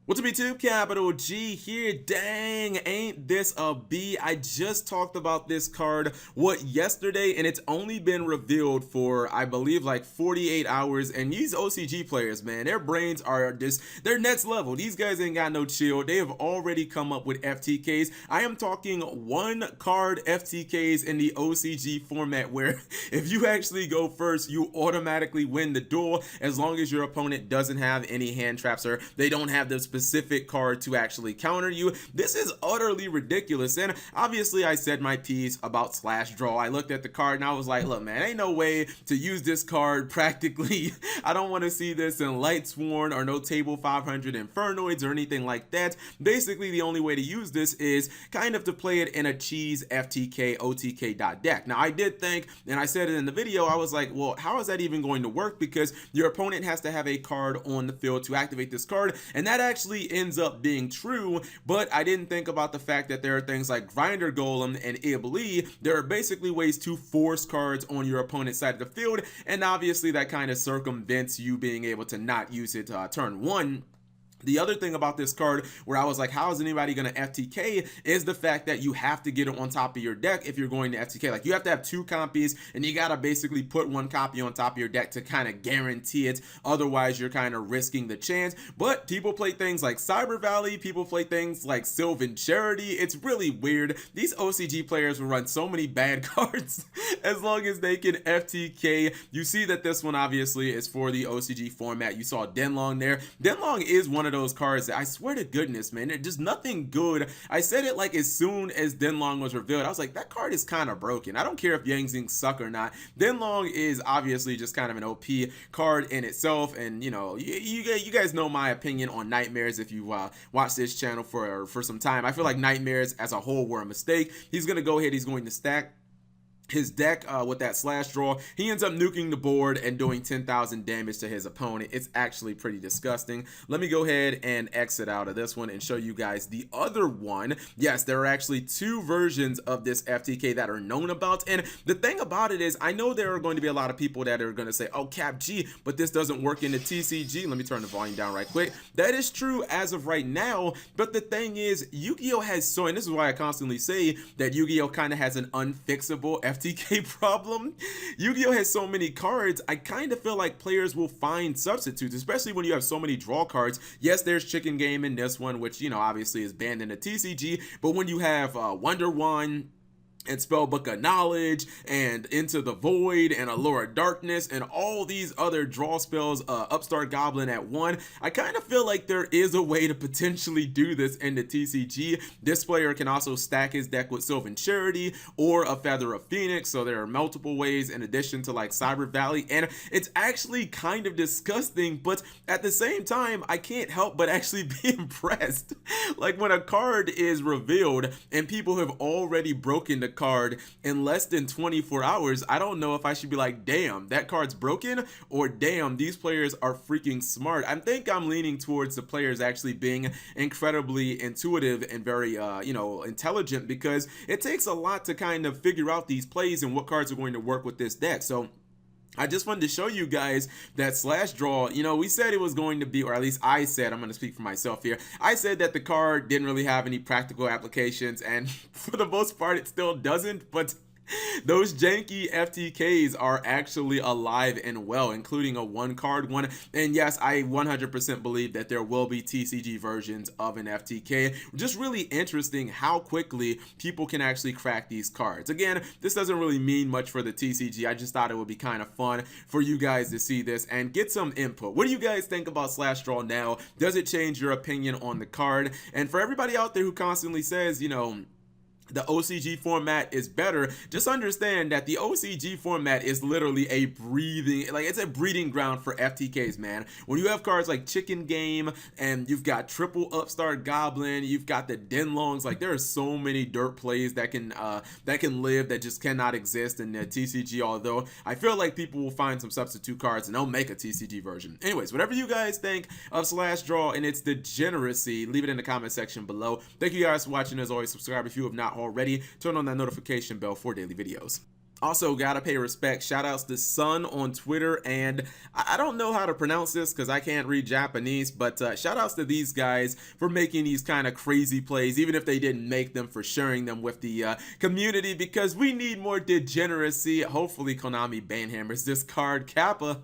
What's up YouTube, capital G here. Dang, ain't this a B? I just talked about this card, yesterday, and it's only been revealed for, I believe, like 48 hours, and these OCG players, man, their brains are just, they're next level. These guys ain't got no chill. They have already come up with FTKs. I am talking one card FTKs in the OCG format where if you actually go first, you automatically win the duel as long as your opponent doesn't have any hand traps or they don't have the specific card to actually counter you. This is utterly ridiculous, and obviously I said my piece about slash draw. I looked at the card and I was like, look man, ain't no way to use this card practically. I don't want to see this in Lightsworn or no table 500 Infernoids or anything like that. Basically the only way to use this is kind of to play it in a cheese FTK OTK deck. Now I did think, and I said it in the video, I was like, well, how is that even going to work? Because your opponent has to have a card on the field to activate this card, and that actually ends up being true. But I didn't think about the fact that there are things like Grinder Golem and Iblee. There are basically ways to force cards on your opponent's side of the field, and obviously that kind of circumvents you being able to not use it turn one. The other thing about this card where I was like, how is anybody going to FTK, is the fact that you have to get it on top of your deck if you're going to FTK. Like, you have to have two copies, and you got to basically put one copy on top of your deck to kind of guarantee it. Otherwise, you're kind of risking the chance. But people play things like Cyber Valley. People play things like Sylvan Charity. It's really weird. These OCG players will run so many bad cards as long as they can FTK. You see that this one obviously is for the OCG format. You saw Denlong there. Denlong is one of those cards that I swear to goodness, man, just nothing good. I said it like as soon as Denlong was revealed. I was like, that card is kind of broken. I don't care if Yang Zing suck or not. Denlong is obviously just kind of an OP card in itself, and you know, you guys know my opinion on Nightmares if you watched this channel for some time. I feel like Nightmares as a whole were a mistake. He's gonna go ahead, he's going to stack his deck with that slash draw. He ends up nuking the board and doing 10,000 damage to his opponent. It's actually pretty disgusting. Let me go ahead and exit out of this one and show you guys the other one. Yes, there are actually two versions of this FTK that are known about, and the thing about it is, I know there are going to be a lot of people that are going to say, oh Cap G, but this doesn't work in the TCG. Let me turn the volume down right quick. That is true as of right now, but the thing is, Yu-Gi-Oh has so, and this is why I constantly say that Yu-Gi-Oh kind of has an unfixable FTK problem. Yu-Gi-Oh has so many cards, I kind of feel like players will find substitutes, especially when you have so many draw cards. Yes, there's Chicken Game in this one, which, you know, obviously is banned in the TCG, but when you have Wonder One and Spellbook of Knowledge and Into the Void and Allure of Darkness and all these other draw spells, Upstart Goblin at 1, I kind of feel like there is a way to potentially do this in the TCG. This player can also stack his deck with Sylvan Charity or a Feather of Phoenix, so there are multiple ways in addition to like Cyber Valley, and it's actually kind of disgusting, but at the same time I can't help but actually be impressed. Like, when a card is revealed and people have already broken the card in less than 24 hours, I don't know if I should be like, damn, that card's broken, or damn, these players are freaking smart. I think I'm leaning towards the players actually being incredibly intuitive and very you know, intelligent, because it takes a lot to kind of figure out these plays and what cards are going to work with this deck. So I just wanted to show you guys that slash draw, you know, we said it was going to be, or at least I said, I'm going to speak for myself here, I said that the card didn't really have any practical applications, and for the most part it still doesn't, but those janky FTKs are actually alive and well, including a one card one. And yes, I 100% believe that there will be TCG versions of an FTK. Just really interesting how quickly people can actually crack these cards. Again, this doesn't really mean much for the TCG. I just thought it would be kind of fun for you guys to see this and get some input. What do you guys think about slash draw now? Does it change your opinion on the card? And for everybody out there who constantly says, you know, the OCG format is better, just understand that the OCG format is literally a breathing, like, it's a breeding ground for FTKs, man. When you have cards like Chicken Game and you've got triple Upstart Goblin, you've got the Denlongs, like, there are so many dirt plays that can live that just cannot exist in the TCG, although I feel like people will find some substitute cards and they'll make a TCG version. Anyways, whatever you guys think of slash draw and its degeneracy, leave it in the comment section below. Thank you guys for watching. As always, subscribe if you have not already. Turn on that notification bell for daily videos. Also, gotta pay respect. Shout outs to Sun on Twitter, and I don't know how to pronounce this because I can't read Japanese, but shout outs to these guys for making these kind of crazy plays, even if they didn't make them, for sharing them with the community, because we need more degeneracy. Hopefully Konami banhammers this card. Kappa.